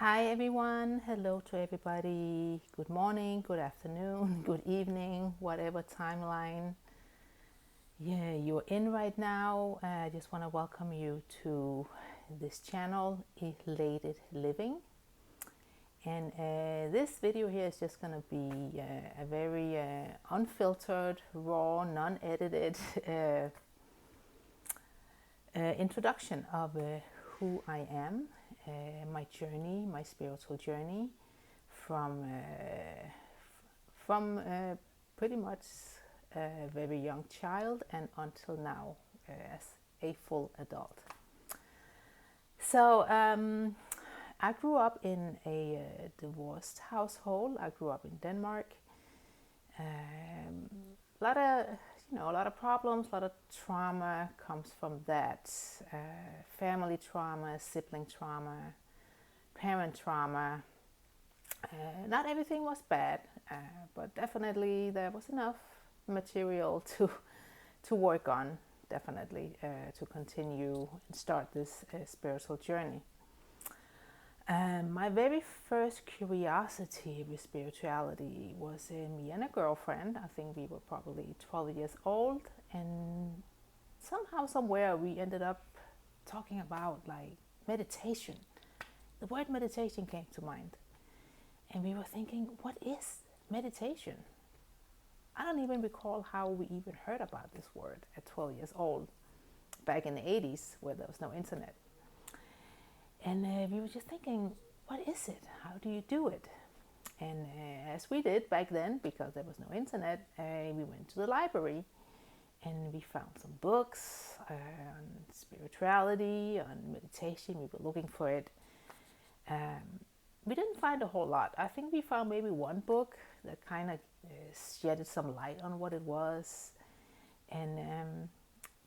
Hi everyone, hello to everybody. Good morning, good afternoon, good evening, whatever timeline you're in right now. I just want to welcome you to this channel, Elated Living. And this video here is just going to be a very unfiltered, raw, non-edited introduction of who I am, my journey, my spiritual journey from pretty much a very young child and until now as a full adult. So I grew up in a divorced household. I grew up in Denmark. A lot of problems, a lot of trauma comes from that. Family trauma, sibling trauma, parent trauma. Not everything was bad, but definitely there was enough material to work on, definitely, to continue and start this spiritual journey. My very first curiosity with spirituality was me and a girlfriend. I think we were probably 12 years old, and somehow, somewhere, we ended up talking about like meditation. The word meditation came to mind, and we were thinking, what is meditation? I don't even recall how we even heard about this word at 12 years old, back in the 80s, where there was no internet. And we were just thinking, what is it? How do you do it? And as we did back then, because there was no internet, we went to the library and we found some books on spirituality, on meditation. We were looking for it. We didn't find a whole lot. I think we found maybe one book that kind of shedded some light on what it was. And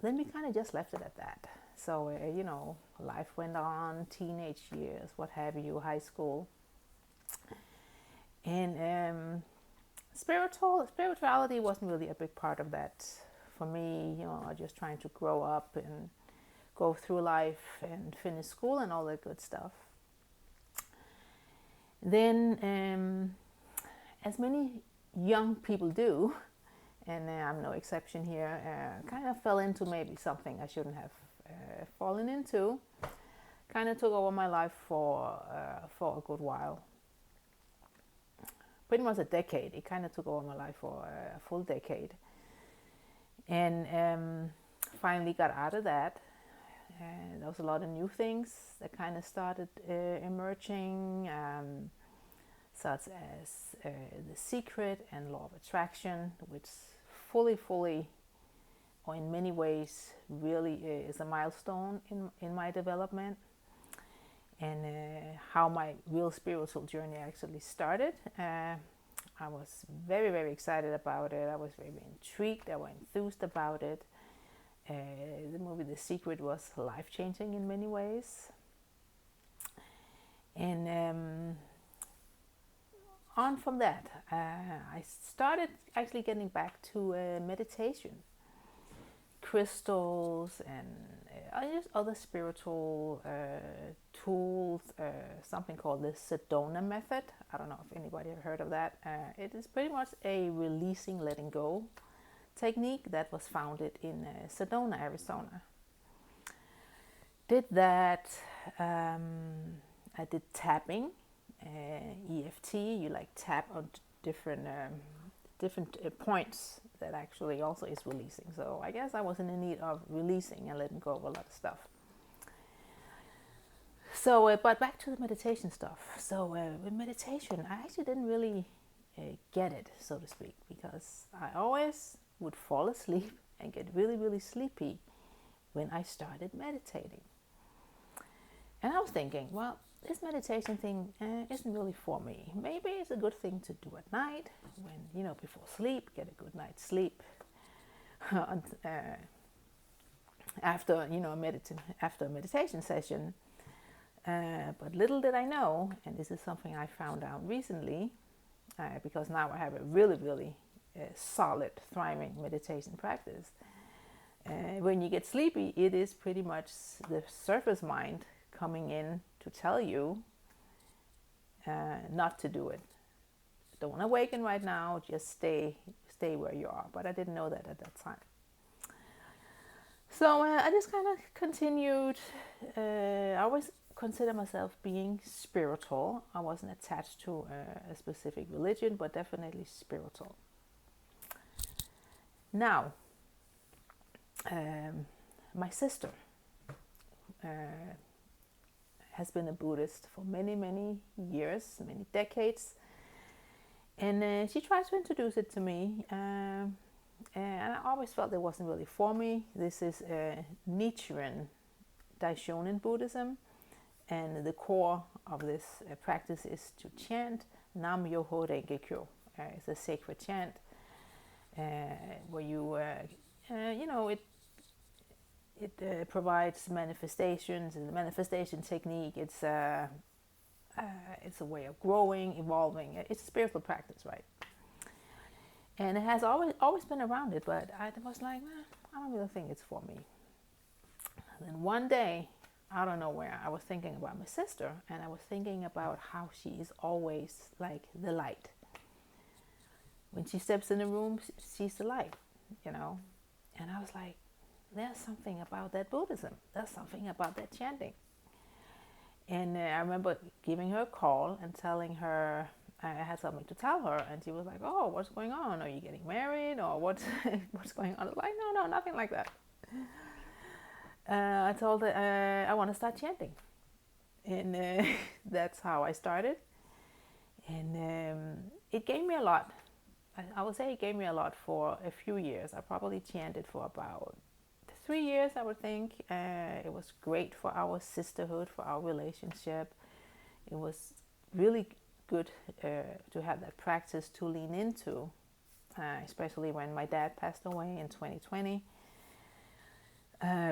then we kind of just left it at that. So, life went on, teenage years, what have you, high school. And spirituality wasn't really a big part of that for me, just trying to grow up and go through life and finish school and all that good stuff. Then, as many young people do, and I'm no exception here, kind of fell into maybe something I shouldn't have fallen into. Kind of took over my life for a good while. Pretty much a decade. It kind of took over my life for a full decade. And finally got out of that. There was a lot of new things that kind of started emerging, such as The Secret and Law of Attraction, which fully, or in many ways, really is a milestone in my development and how my real spiritual journey actually started. I was very, very excited about it. I was very intrigued. I was enthused about it. The movie The Secret was life-changing in many ways. And on from that, I started actually getting back to meditation, crystals, and just other spiritual tools, something called the Sedona method. I don't know if anybody have heard of that. It is pretty much a releasing, letting go technique that was founded in Sedona, Arizona. Did that. I did tapping, EFT. You like tap on different points that actually also is releasing. So I guess I was in the need of releasing and letting go of a lot of stuff. So, but back to the meditation stuff. So with meditation, I actually didn't really get it, so to speak, because I always would fall asleep and get really, really sleepy when I started meditating. And I was thinking, well, this meditation thing isn't really for me. Maybe it's a good thing to do at night when, before sleep, get a good night's sleep. After, after a meditation session. But little did I know, and this is something I found out recently, because now I have a really, really solid, thriving meditation practice. When you get sleepy, it is pretty much the surface mind coming in to tell you not to do it. Don't want to awaken right now, just stay where you are. But I didn't know that at that time. So I just kind of continued. I always consider myself being spiritual. I wasn't attached to a specific religion, but definitely spiritual. Now, my sister has been a Buddhist for many, many years, many decades. And she tried to introduce it to me. And I always felt it wasn't really for me. This is Nichiren Daishonin Buddhism. And the core of this practice is to chant Nam Myoho Renge Kyo. It's a sacred chant where you, it provides manifestations. It's a manifestation technique. It's a way of growing, evolving. It's a spiritual practice, right? And it has always been around it, but I was like, I don't really think it's for me. And then one day, out of nowhere, I was thinking about my sister, and I was thinking about how she is always like the light. When she steps in the room, she's the light, And I was like, there's something about that Buddhism. There's something about that chanting. And I remember giving her a call and telling her I had something to tell her, and she was like, "Oh, what's going on? Are you getting married, or what's going on?" I was like, "No, nothing like that." I told her I want to start chanting, and that's how I started. And it gave me a lot. I would say it gave me a lot for a few years. I probably chanted for about 3 years, I would think. It was great for our sisterhood, for our relationship. It was really good to have that practice to lean into, especially when my dad passed away in 2020,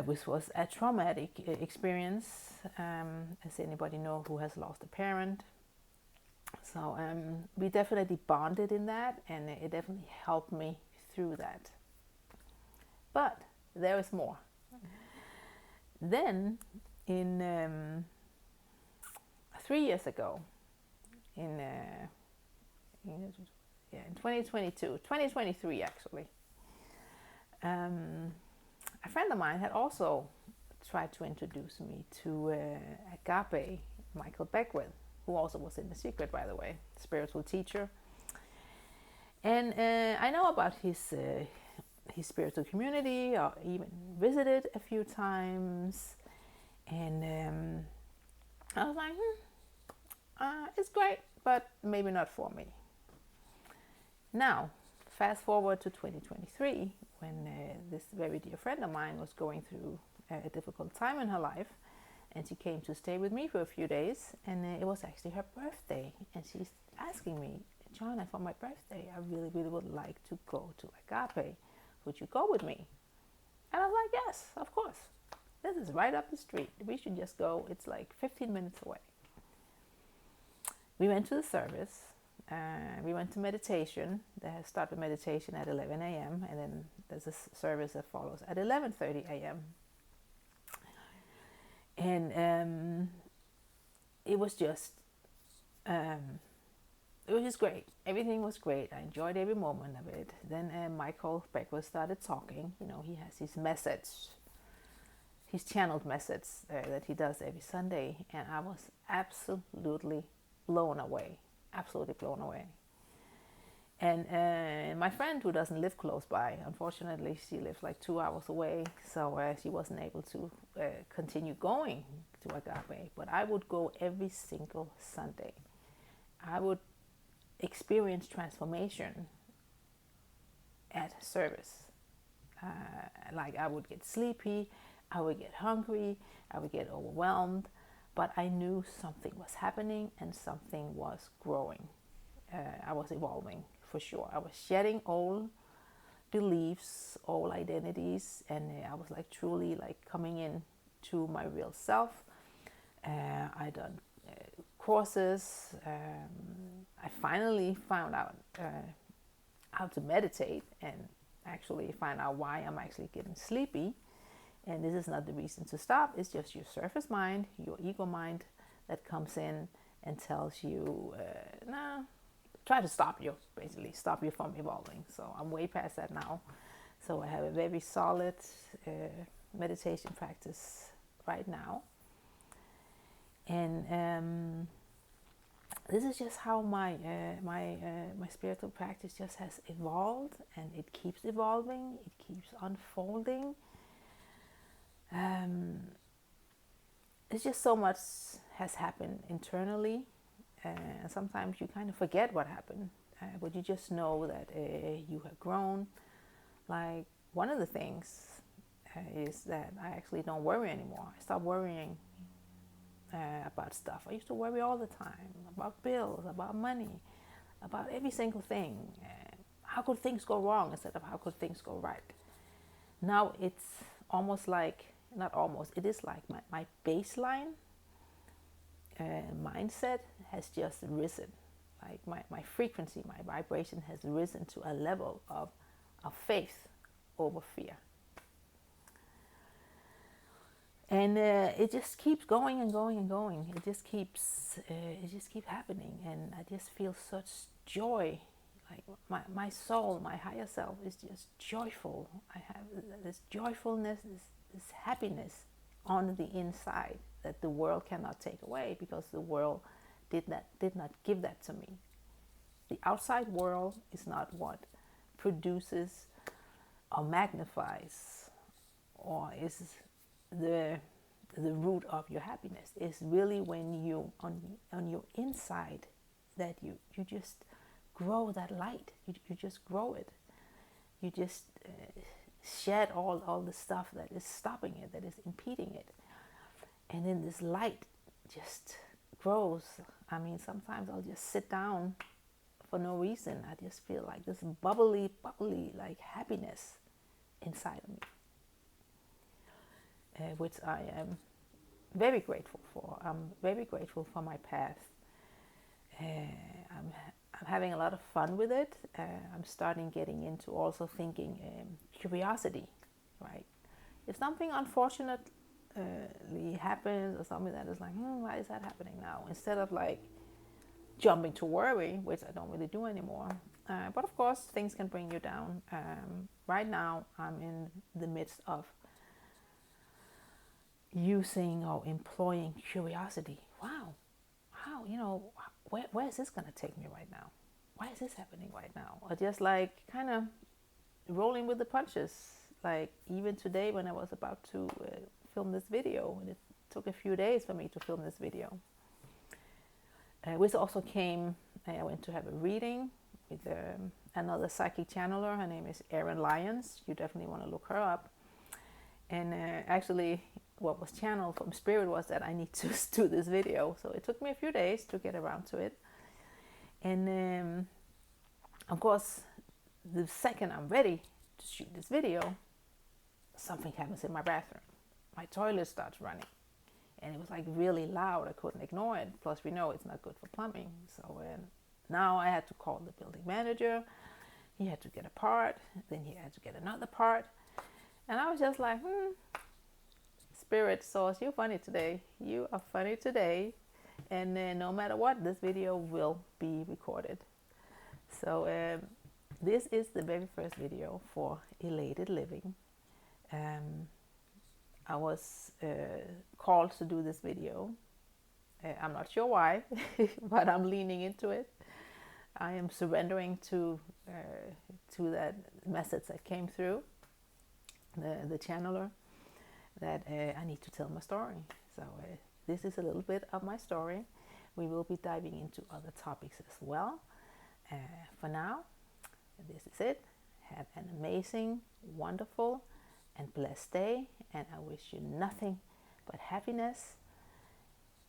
which was a traumatic experience, as anybody know who has lost a parent. So we definitely bonded in that, and it definitely helped me through that. But there is more. Then, in 3 years ago, in 2023 actually, a friend of mine had also tried to introduce me to Agape, Michael Beckwith, who also was in The Secret, by the way, spiritual teacher. And I know about his spiritual community, or even visited a few times, and I was like, it's great, but maybe not for me. Now, fast forward to 2023, when this very dear friend of mine was going through a difficult time in her life, and she came to stay with me for a few days, and it was actually her birthday, and she's asking me, "Joanna, for my birthday, I really, really would like to go to Agape. Would you go with me?" And I was like, "Yes, of course. This is right up the street. We should just go. It's like 15 minutes away." We went to the service. We went to meditation. They start with meditation at 11 a.m. and then there's a service that follows at 11:30 a.m. And it was just great. Everything was great. I enjoyed every moment of it. Then Michael Beckwith started talking. He has his message, his channeled message that he does every Sunday, and I was absolutely blown away. Absolutely blown away. And my friend, who doesn't live close by, unfortunately, she lives like 2 hours away, so she wasn't able to continue going to Agape. But I would go every single Sunday. I would experience transformation at service. Like I would get sleepy, I would get hungry, I would get overwhelmed, but I knew something was happening and something was growing. I was evolving for sure. I was shedding old beliefs, old identities, and I was like truly like coming in to my real self. I done courses. I finally found out how to meditate and actually find out why I'm actually getting sleepy. And this is not the reason to stop. It's just your surface mind, your ego mind that comes in and tells you, nah, try to stop you, basically, stop you from evolving. So I'm way past that now. So I have a very solid meditation practice right now. And this is just how my spiritual practice just has evolved, and it keeps evolving, it keeps unfolding. It's just so much has happened internally, and sometimes you kind of forget what happened, but you just know that you have grown. Like, one of the things is that I actually don't worry anymore. I stopped worrying about stuff. I used to worry all the time about bills, about money, about every single thing. How could things go wrong instead of how could things go right? Now it's almost like, not almost, it is like my baseline mindset has just risen. Like my frequency, my vibration has risen to a level of faith over fear. And it just keeps going and going and going. It just keeps happening, and I just feel such joy. Like my soul, my higher self is just joyful. I have this joyfulness, this happiness on the inside that the world cannot take away, because the world did not give that to me. The outside world is not what produces or magnifies or is the root of your happiness. Is really when you on your inside that you just grow that light. You just grow it. You just shed all the stuff that is stopping it, that is impeding it, and then this light just grows. I mean, sometimes I'll just sit down for no reason. I just feel like this bubbly like happiness inside of me, which I am very grateful for. I'm very grateful for my path. I'm having a lot of fun with it. I'm starting getting into also thinking curiosity, right? If something unfortunately happens, or something that is like, why is that happening now? Instead of like jumping to worry, which I don't really do anymore. But of course, things can bring you down. Right now, I'm in the midst of using or employing curiosity. Wow, how, where is this going to take me right now? Why is this happening right now? Or just like kind of rolling with the punches. Like even today when I was about to film this video, and it took a few days for me to film this video, which also came, I went to have a reading with another psychic channeler. Her name is Erin Lyons. You definitely want to look her up. And actually what was channeled from Spirit was that I need to do this video. So it took me a few days to get around to it. And of course, the second I'm ready to shoot this video, something happens in my bathroom. My toilet starts running. And it was like really loud. I couldn't ignore it. Plus we know it's not good for plumbing. So now I had to call the building manager. He had to get a part. Then he had to get another part. And I was just like, Spirit source, you're funny today. You are funny today. And no matter what, this video will be recorded. So this is the very first video for Elated Living. I was called to do this video. I'm not sure why, but I'm leaning into it. I am surrendering to that message that came through the channeler, that I need to tell my story. So this is a little bit of my story. We will be diving into other topics as well. For now, this is it. Have an amazing, wonderful, and blessed day. And I wish you nothing but happiness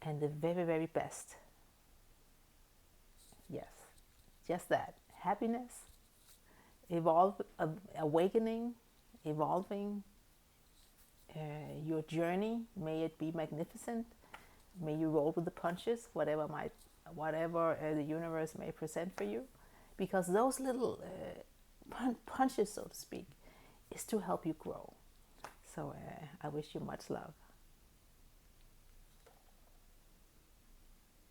and the very, very best. Yes, just that. Happiness, awakening, evolving. Your journey, may it be magnificent. May you roll with the punches, whatever the universe may present for you, because those little punches, so to speak, is to help you grow. So I wish you much love.